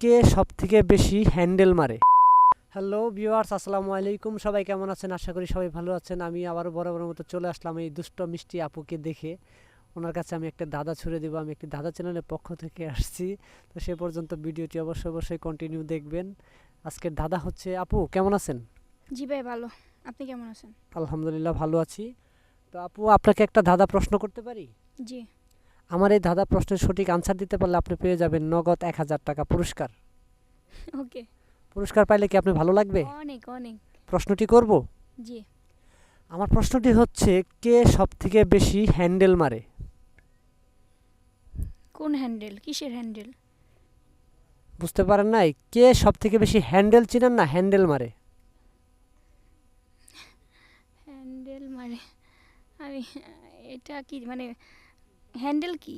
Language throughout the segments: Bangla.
কে সবথেকে বেশি হ্যান্ডেল মারে? হ্যালো ভিউয়ার্স, আসসালামু আলাইকুম। সবাই কেমন আছেন? আশা করি সবাই ভালো আছেন। আমি আবারও বরাবরের মতো চলে আসলাম এই দুষ্ট মিষ্টি আপুকে দেখে। ওনার কাছে আমি একটা ধাঁধা ছুড়ে দেবো। আমি একটি ধাঁধা চ্যানেলের পক্ষ থেকে আসছি। তো সে পর্যন্ত ভিডিওটি অবশ্যই কন্টিনিউ দেখবেন। আজকের ধাঁধা হচ্ছে, আপু কেমন আছেন? জি ভাই ভালো। আপনি কেমন আছেন? আলহামদুলিল্লাহ ভালো আছি। তো আপু, আপনাকে একটা ধাঁধা প্রশ্ন করতে পারি? জি। আমার এই ধাঁধা প্রশ্নের সঠিক আনসার দিতে পারলে আপনি পেয়ে যাবেন নগদ 1000 টাকা পুরস্কার। ওকে। পুরস্কার পাইলে কি আপনি ভালো লাগবে? অনেক অনেক। প্রশ্নটি করব। জি। আমার প্রশ্নটি হচ্ছে, কে সবথেকে বেশি হ্যান্ডেল মারে? কোন হ্যান্ডেল? কিসের হ্যান্ডেল? বুঝতে পারেন নাই? কে সবথেকে বেশি হ্যান্ডেল চিনেন না, হ্যান্ডেল মারে? হ্যান্ডেল মানে আমি এটা কি মানে হ্যান্ডেল কি?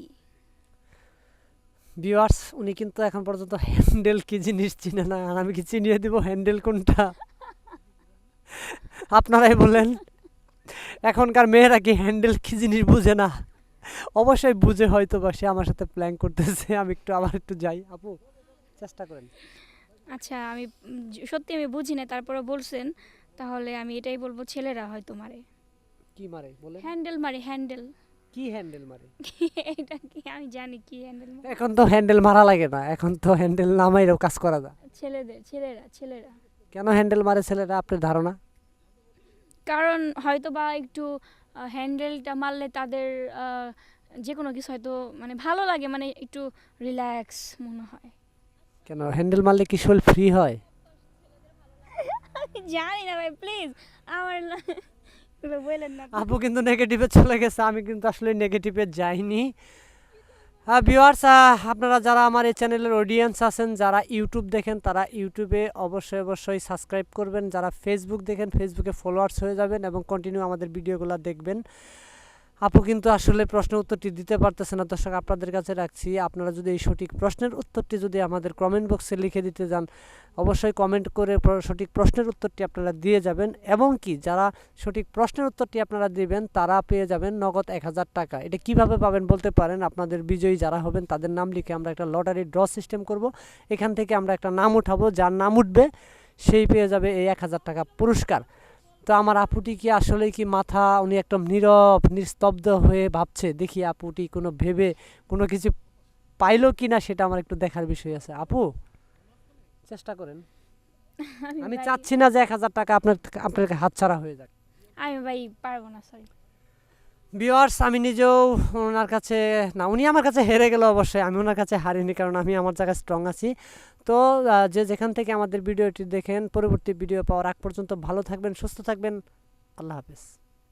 ভিউয়ার্স, উনি কিন্তু এখন পর্যন্ত হ্যান্ডেল কি জিনিস চিনে না, আর আমি কি চিনিয়ে দিব হ্যান্ডেল কোনটা? আপনারাই বলেন। এখনকার মেয়েরা কি হ্যান্ডেল কি জিনিস বুঝে না? অবশ্যই বুঝে, হয়তো বা সে আমার সাথে প্ল্যান করতেছে। আমি আবার একটু যাই। আপু, চেষ্টা করেন। আচ্ছা আমি সত্যি আমি বুঝি না, তারপরে বলছেন, তাহলে আমি এটাই বলবো, ছেলেরা হয়তো মারে। কি মারে বলেন? হ্যান্ডেল মারে, হ্যান্ডেল। কি হ্যান্ডেল মারে? এটা কি আমি জানি কি হ্যান্ডেল মারে? এখন তো হ্যান্ডেল মারা লাগে না, এখন তো হ্যান্ডেল না মাইরেও কাজ করা যায়। ছেলেরা। কেন হ্যান্ডেল মারে ছেলেরা, আপনার ধারণা? কারণ হয়তো বা একটু হ্যান্ডেলটা মারলে তাদের যে কোনো কিছু হয়তো মানে ভালো লাগে, মানে একটু রিল্যাক্স মনে হয়। কেন হ্যান্ডেল মারলে কি শরীর ফ্রি হয়? আমি জানি না ভাই, প্লিজ আমার এগুলো বললেন না please। আপু কিন্তু নেগেটিভে চলে গেছে, আমি কিন্তু আসলে নেগেটিভে যাইনি। ভিউয়ার্স, আপনারা যারা আমার এই চ্যানেলের অডিয়েন্স আছেন, যারা ইউটিউব দেখেন, তারা ইউটিউবে অবশ্যই সাবস্ক্রাইব করবেন। যারা ফেসবুক দেখেন, ফেসবুকে ফলোয়ার্স হয়ে যাবেন এবং কন্টিনিউ আমাদের ভিডিওগুলো দেখবেন। আপু কিন্তু আসলে প্রশ্নের উত্তরটি দিতে পারতেছে না। দর্শক, আপনাদের কাছে রাখছি, আপনারা যদি এই সঠিক প্রশ্নের উত্তরটি যদি আমাদের কমেন্ট বক্সে লিখে দিতে যান, অবশ্যই কমেন্ট করে সঠিক প্রশ্নের উত্তরটি আপনারা দিয়ে যাবেন। এবং কি, যারা সঠিক প্রশ্নের উত্তরটি আপনারা দিবেন তারা পেয়ে যাবেন নগদ 1000 টাকা। এটা কিভাবে পাবেন বলতে পারেন? আপনাদের বিজয়ী যারা হবেন তাদের নাম লিখে আমরা একটা লটারি ড্র সিস্টেম করব। এখান থেকে আমরা একটা নাম উঠাবো, যার নাম উঠবে সেই পেয়ে যাবে এই 1000 টাকা পুরস্কার। তো আমার আপুটি কি আসলে কি মাথা, উনি একদম নীরব নিস্তব্ধ হয়ে ভাবছে, দেখি আপুটি কোনো ভেবে কোনো কিছু পাইলো কিনা, সেটা আমার একটু দেখার বিষয় আছে। আপু, চেষ্টা করেন। আমি ভাই চাচ্ছি না যে 1000 টাকা আপনার হাতছাড়া হয়ে যাক। আমি ভাই পারবো না, সরি। ভিউয়ার্স, আমি নিজেও ওনার কাছে না, উনি আমার কাছে হেরে গেল। অবশ্যই আমি ওনার কাছে হারিনি, কারণ আমি আমার জায়গায় স্ট্রং আছি। তো যে যেখান থেকে আমাদের ভিডিওটি দেখেন, পরবর্তী ভিডিও পাওয়ার আগ পর্যন্ত ভালো থাকবেন, সুস্থ থাকবেন। আল্লাহ হাফেজ।